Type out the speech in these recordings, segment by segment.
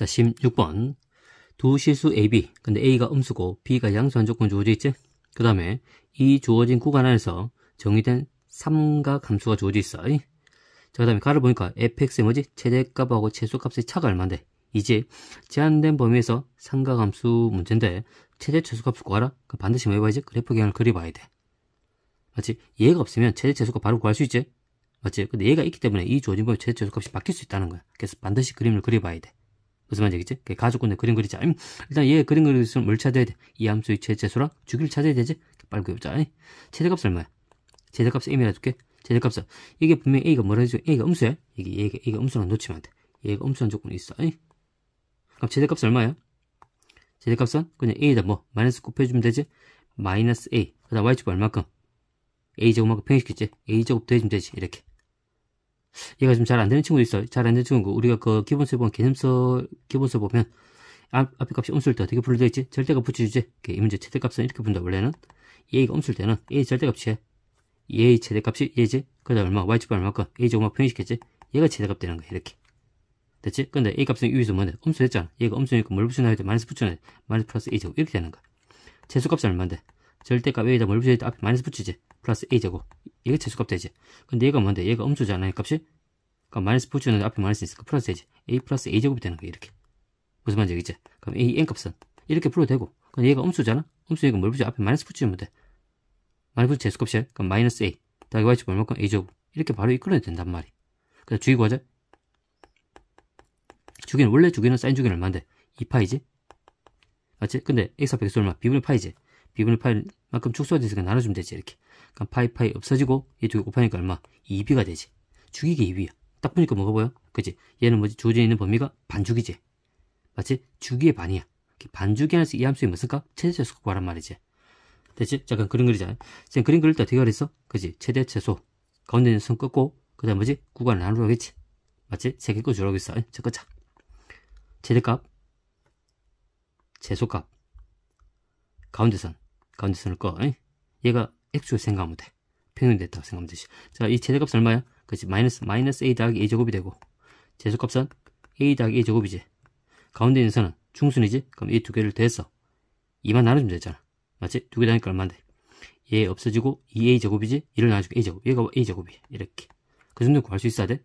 자, 16번. 두 실수 A, B. 근데 A가 음수고 B가 양수한 조건 주어져 있지? 그 다음에 이 주어진 구간 안에서 정의된 삼각함수가 주어져 있어. 자, 그 다음에 가를 보니까 fx의 뭐지? 최대값하고 최소값의 차가 얼마인데? 이제 제한된 범위에서 삼각함수 문제인데 최대 최소값을 구하라? 그럼 반드시 뭐 해봐야지? 그래프 경향을 그려봐야 돼. 맞지? 얘가 없으면 최대 최소값 바로 구할 수 있지? 맞지? 근데 얘가 있기 때문에 이 주어진 범위 최대 최소값이 바뀔 수 있다는 거야. 그래서 반드시 그림을 그려봐야 돼. 무슨 말인지 알겠지? 가족군데 그림 그리자. 일단 얘 그림 그리면 뭘 찾아야 돼? 이 함수의 최대수랑 주기를 찾아야 되지? 빨리 그려보자. 최대값은 얼마야? 최대값 m이라 줄게. 최대값은 이게 분명히 a가 뭐라 해줘? a가 음수야? 얘가 음수랑 놓치면 안 돼. 얘가 음수한 조건이 있어. 그럼 최대값은 얼마야? 최대값은 그냥 a에다 뭐 마이너스 곱해주면 되지? 마이너스 a. 그 다음 y제곱 얼마큼? a제곱만큼 평행시켰지? a제곱 더해주면 되지. 이렇게. 얘가 좀 잘 안 되는 친구도 있어. 잘 안 되는 친구고, 우리가 그 기본서 보면, 개념서, 기본서 보면, 앞에 값이 음수일 때 어떻게 풀어져 있지? 절대값 붙여주지? 이 문제 최대값은 이렇게 분다, 원래는. a가 음수일 때는 a 절대값이 a 최대값이 얘지? 그 다음 얼마? y제곱 얼마큼? a제곱만 평행시켰지? 얘가 최대값 되는 거야, 이렇게. 됐지? 근데 a 값은 위에서 뭐냐? 음수 됐잖아. 얘가 음수니까 뭘 붙여놔야 돼? 마이너스 붙여놔야 돼. 마이너스 플러스 a제곱. 이렇게 되는 거야. 최소값은 얼마인데? 절대값 a에다 뭘 붙여야 돼? 앞에 마이너스 붙이지? 플러스 a제곱. 얘가 최소값 되지. 근데 얘가 뭔데? 얘가 음수잖아, 이 값이? 그럼 마이너스 붙여놓는데 앞에 마이너스 있으니까 플러스 되지. a 플러스 a제곱이 되는 거야, 이렇게. 무슨 말인지 알겠지? 그럼 a n값은 이렇게 풀어도 되고. 근데 얘가 음수잖아? 음수니까 뭘 붙여? 앞에 마이너스 붙이면 돼. 마이너스 붙여 최소값이야. 그럼 마이너스 a. 더하기 y제곱 얼마큼? a제곱. 이렇게 바로 이끌어내야 된단 말이야. 그래서 주기 구하자. 주기는, 원래 주기는 사인 주기는 얼마인데? 2파이지? 맞지? 근데 x 앞에 얼마? b분의 파이지? b분의 파이만큼 축소가 됐으니까 나눠주면 되지, 이렇게. 그럼 파이 없어지고 얘 두 개 곱하니까 얼마? 2b가 되지. 주기가 2b야. 딱 보니까 뭐가 보여? 그치? 얘는 뭐지? 주어져 있는 범위가 반주기지. 맞지? 주기의 반이야. 반주기 안에서 이 함수의 무슨 값? 최대 최소 구하란 말이지. 됐지? 잠깐 그림 그리자. 지금 그림 그릴 때 어떻게 그랬어? 그치? 최대 최소. 가운데 있는 선 끄고, 그 다음 뭐지? 구간을 나누라겠지? 맞지? 세 개 끄주라고 했어. 저 끄자. 최대값, 최소값, 가운데 선을 꺼. 얘가 x로 생각하면 돼. 평행됐다고 생각하면 되지. 자, 이 최대값은 얼마야? 그치? 마이너스 a 더하기 a제곱이 되고, 최소값은 a 더하기 a제곱이지. 가운데 있는 선은 중순이지? 그럼 이 두 개를 더해서 2만 나눠주면 되잖아. 맞지? 두 개 나니까 얼마인데? 얘 없어지고 2a제곱이지? 2를 나눠주고 a제곱. 얘가 a제곱이야. 이렇게. 그 정도 구할 수 있어야 돼.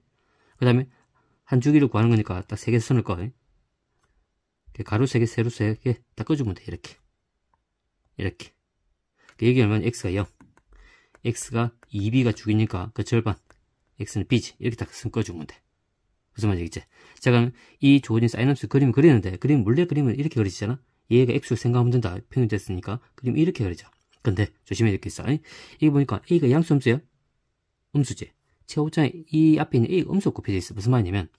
그 다음에 한 주기를 구하는 거니까 딱 세 개 선을 꺼. 가로 3개, 세로 3개 다 꺼주면 돼. 이렇게. 이렇게. 여기 얼마나 x가 0. x가 2b가 주기니까 그 절반. x는 b지. 이렇게 딱 선 꺼주면 돼. 무슨 말이지? 자, 그럼 이 주어진 사인함수 그림을 그리는데, 원래 그림을 이렇게 그리잖아? 얘가 x로 생각하면 된다. 평행됐으니까. 그림 이렇게 그리자. 근데, 조심해야 될 게 있어. 이게 보니까 a가 양수 함수야? 음수지. 최호장에 이 앞에 있는 a가 음수 곱해져 있어. 무슨 말이냐면,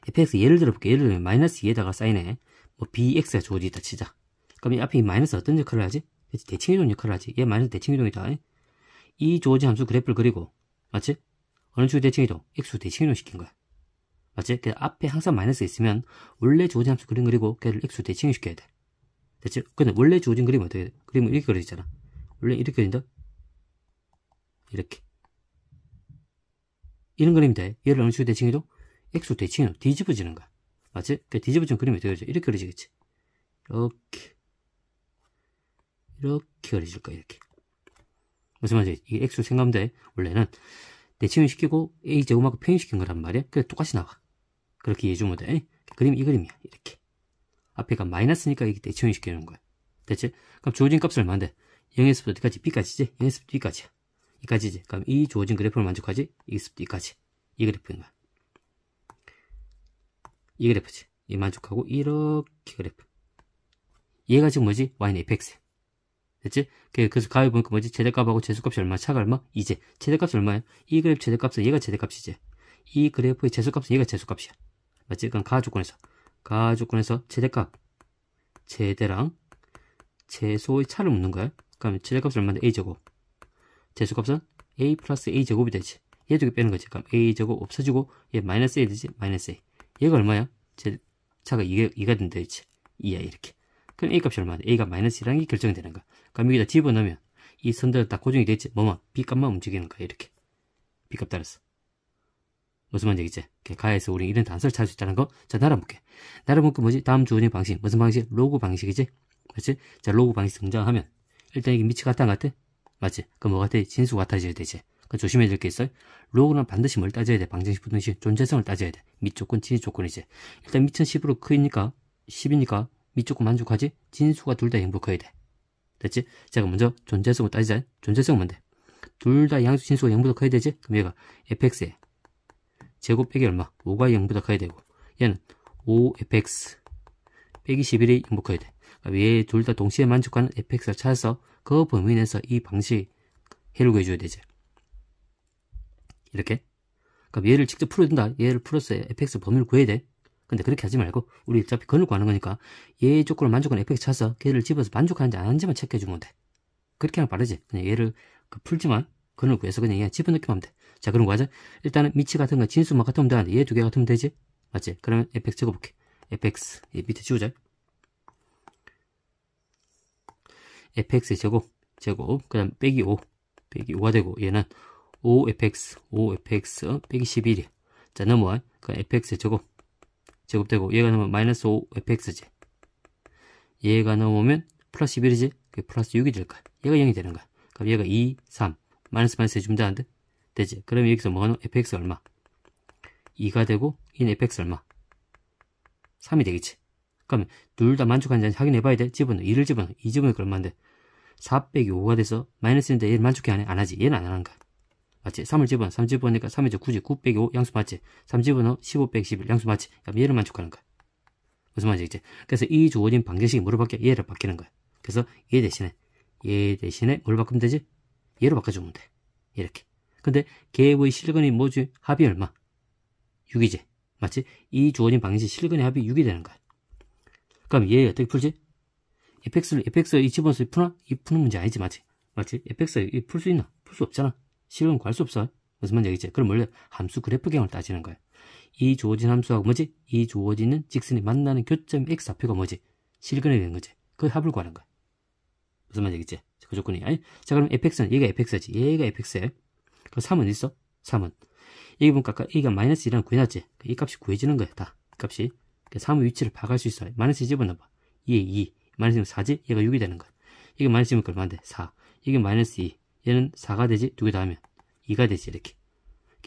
fx 예를 들어볼게. 예를 들면, 마이너스 2에다가 사인에, 뭐, bx가 주어져 있다 치자. 그럼 이 앞에 이 마이너스 어떤 역할을 하지? 대칭이동 역할을 하지. 얘 마이너스 대칭이동이다. 이 주어진 함수 그래프를 그리고, 맞지? 어느 주 대칭이동? x주 대칭이동 시킨 거야. 맞지? 그 앞에 항상 마이너스가 있으면 원래 주어진 함수 그림 그리고 걔를 x주 대칭을 시켜야 돼. 됐지? 근데 원래 주어진 그림은 어떻게 돼? 그림은 이렇게 그려지잖아. 원래 이렇게 그린다? 이렇게. 이런 그림이 돼. 얘를 어느 주 대칭이동? x주 대칭이동. 뒤집어지는 거야. 맞지? 그 뒤집어진 그림이 어떻게 그려져? 이렇게 그려지겠지. 이렇게 그려질 거야. 이렇게. 무슨 말이지? 이게 x로 생각하면 돼. 원래는 대칭을 시키고 a제곱하고 평행시킨 거란 말이야. 그래 똑같이 나와. 그렇게 이해해주면 돼. 그림이 이 그림이야. 이렇게. 앞에가 마이너스니까 이게 대칭을 시키는 거야. 됐지? 그럼 주어진 값은 얼마인데? 0에서부터 어디까지? b까지지? 0에서부터 b까지야. 이까지지. 그럼 이 주어진 그래프를 만족하지? 2에서부터 이까지. 이 그래프인 거야. 이 그래프지. 이 만족하고 이렇게 그래프. 얘가 지금 뭐지? y는 fx야. 됐지? 그래서 가위 보니까 뭐지? 최대값하고 최소값이 얼마? 차가 얼마? 이제 최대값이 얼마야? 이 그래프 최대값은 얘가 최대값이지. 이 그래프의 최소값은 얘가 최소값이야. 맞지? 그럼 가조건에서 최대값, 최대랑 최소의 차를 묻는 거야. 그럼 최대값은 얼마인데? a제곱. 최소값은 a 플러스 a제곱이 되지. 얘 두 개 빼는 거지. 그럼 a제곱 없어지고 얘 마이너스 a 되지? 마이너스 a. 얘가 얼마야? 차가 2가 된다 했지. 2야 이렇게. 그럼 a 값이 얼마인데? a가 마이너스 1이라는 게 결정되는 거야. 그럼 여기다 집어넣으면 이 선들 다 고정이 됐지. 뭐만? b값만 움직이는 거야. 이렇게. b값 따라서. 무슨 말인지 알겠지? 가에서 우리 이런 단서를 찾을 수 있다는 거. 자, 날아볼게. 날아볼게 뭐지? 다음 주어진 방식. 무슨 방식? 로그 방식이지? 맞지? 자, 로그 방식 등장하면 일단 이게 밑이 같다 안 같아? 맞지? 그럼 뭐 같아? 진수 같아져야 되지. 그 조심해야 될 게 있어요. 로그는 반드시 뭘 따져야 돼? 방정식 부등식 존재성을 따져야 돼. 밑 조건, 진수 조건이지. 일단 밑은 10으로 크니까 10이니까 밑 조건 만족하지? 진수가 둘 다 행부 커야 돼. 됐지? 자, 그럼 먼저 존재성을 따지자. 존재성은 뭔데? 둘 다 양수 진수가 0보다 커야 되지? 그럼 얘가 fx에 제곱 빼기 얼마? 5가 0보다 커야 되고 얘는 5fx 빼기 11이 0보다 커야 돼. 얘 둘 다 동시에 만족하는 fx를 찾아서 그 범위 내에서 이 방식 해를 구해줘야 되지. 이렇게. 그럼 얘를 직접 풀어야 된다. 얘를 풀어서 fx 범위를 구해야 돼. 근데 그렇게 하지 말고 우리 어차피 근을 구하는 거니까 얘 조건을 만족하는 fx 찾아서 걔를 집어서 만족하는지 안 하는지만 체크해주면 돼. 그렇게 하면 빠르지. 그냥 얘를 풀지만 근을 구해서 그냥 얘 집어넣기만 하면 돼. 자, 그럼 과자 일단은 밑이 같은 거 진수만 같으면 되는데 얘 두 개 같으면 되지? 맞지? 그러면 fx 적어볼게. fx 얘 밑에 지우자. fx 제곱 그 다음 빼기 5가 되고 얘는 5fx 빼기 11이야. 자, 넘어와. 그 fx 제곱되고 얘가 넘으면 마이너스 5fx지. 얘가 넘으면 플러스 11이지. 그게 플러스 6이 될 거야. 얘가 0이 되는 거야. 그럼 얘가 2, 3 마이너스 해주면 되는데 되지. 그러면 여기서 뭐는 fx 얼마? 2가 되고 얘는 fx 얼마? 3이 되겠지. 그러면 둘 다 만족하는지 확인해 봐야 돼. 집어넣어. 2를 집어넣어. 2 집어넣으니까 얼마인데 4 빼기 5가 돼서 마이너스인데 얘를 만족해 안 해? 안 하지. 얘는 안 하는 거야. 맞지? 3을 집어넣어. 3 집어넣으니까 3이죠. 9지. 9 빼기 5 양수 맞지? 3 집어넣어. 15 빼기 11 양수 맞지? 그럼 얘를 만족하는 거야. 무슨 말인지 알겠지? 그래서 이 주어진 방정식이 뭐로 바뀌어? 얘를 바뀌는 거야. 그래서 얘 대신에 뭘 바꾸면 되지? 얘로 바꿔주면 돼. 이렇게. 근데 개의 실근이 뭐지? 합이 얼마? 6이지. 맞지? 이 주어진 방정식 실근의 합이 6이 되는 거야. 그럼 얘 어떻게 풀지? fx 이 집어넣어서 푸나? 이 푸는 문제 아니지, 맞지? fx 이 풀 수 있나? 풀 수 없잖아. 실근 구할 수 없어. 무슨 말인지 알겠지? 그럼 원래 함수 그래프경을 따지는 거야. 이 주어진 함수하고 뭐지? 이 주어지는 직선이 만나는 교점 x 좌표가 뭐지? 실근이 되는 거지. 그 합을 구하는 거야. 무슨 말인지 알겠지? 그 조건이. 아니? 자, 그럼 fx는 얘가 fx지. 얘가 fx야. 그 3은 있어? 3은. 여기 보니까 아까 a가 마이너스 1이라는 구해놨지? 이 값이 구해지는 거야, 다. 이 값이. 3의 위치를 파악할 수 있어. 마이너스 2 집어넣어봐. 얘 2. 마이너스면 4지? 얘가 6이 되는 거야. 이게 마이너스면 얼마인데? 4. 이게 마이너스 2. 얘는 4가 되지? 두 개 다 하면 2가 되지, 이렇게.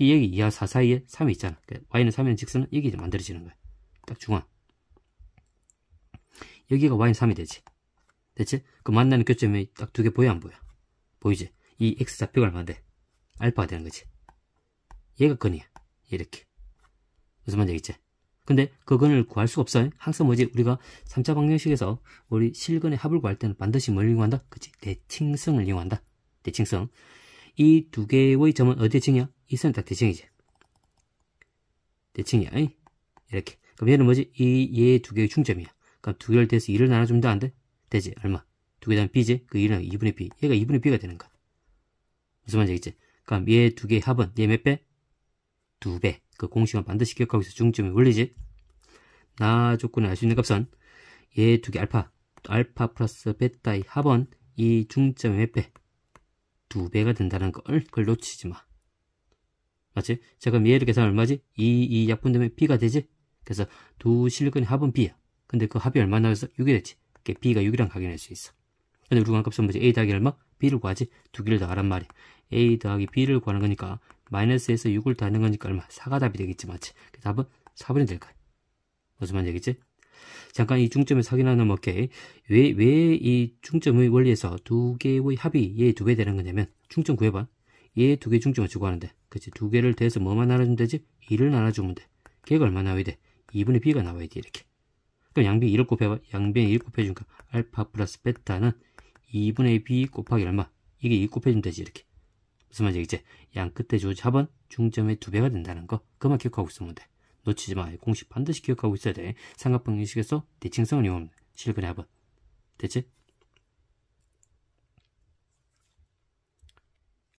여기 2와 4 사이에 3이 있잖아. y는 3이라는 직선은 여기 이제 만들어지는 거야. 딱 중앙. 여기가 y는 3이 되지. 됐지? 그 만나는 교점이 딱 두 개 보여, 안 보여? 보이지? 이 x 좌표가 얼마인데? 알파가 되는 거지. 얘가 근이야. 이렇게. 무슨 말인지 알겠지? 근데 그 근을 구할 수가 없어요. 항상 뭐지? 우리가 3차 방정식에서 우리 실근의 합을 구할 때는 반드시 뭘 이용한다? 그치? 대칭성을 이용한다. 대칭성. 이 두 개의 점은 어디 대칭이야? 이 선은 딱 대칭이지. 대칭이야. 이렇게. 그럼 얘는 뭐지? 얘 두 개의 중점이야. 그럼 두 개를 대서 2를 나눠주면 돼, 안 돼? 되지. 얼마? 두 개 다음 b지? 그 1은 2분의 b. 얘가 2분의 b가 되는 거야. 무슨 말인지 알겠지? 그럼 얘 두 개의 합은 얘 몇 배? 2배. 그 공식은 반드시 기억하고 있어. 중점의 원리지. 나 조건을 알 수 있는 값은 얘 두 개 알파 플러스 베타의 합은 이 중점의 몇 배? 2배가 된다는 걸 그걸 놓치지 마. 맞지? 자, 그럼 얘를 계산하면 얼마지? 이 약분되면 b가 되지? 그래서 두 실근의 합은 b야. 근데 그 합이 얼마 나와서 6이 됐지. 그게 b가 6이랑 확인할 수 있어. 근데 우리 구한 값은 뭐지? a 더하기 얼마? b를 구하지? 두 개를 더하란 말이야. a 더하기 b를 구하는 거니까 마이너스에서 6을 더하는 거니까 얼마? 4가 답이 되겠지, 맞지? 그 답은 4분이 될 거야. 무슨 말인지 알겠지? 잠깐 이 중점에서 확인하면 오케이. 왜 이 중점의 원리에서 두 개의 합이 얘 두 배 되는 거냐면 중점 구해봐. 얘 두 개 중점을 주고 하는데 그치? 두 개를 대서 뭐만 나눠주면 되지? 2를 나눠주면 돼. 걔가 얼마 나와야 돼? 2분의 b가 나와야 돼, 이렇게. 그럼 양변 2를 곱해봐. 양변 2를 곱해주니까 알파 플러스 베타는 2분의 b 곱하기 얼마? 이게 2 곱해주면 되지, 이렇게. 무슨 말인지 알겠지? 양 끝에 주어진 합은 중점의 2배가 된다는 거. 그만 기억하고 있으면 돼. 놓치지 마. 공식 반드시 기억하고 있어야 돼. 삼각방정식에서 대칭성을 이용하면 실근의 합은. 됐지?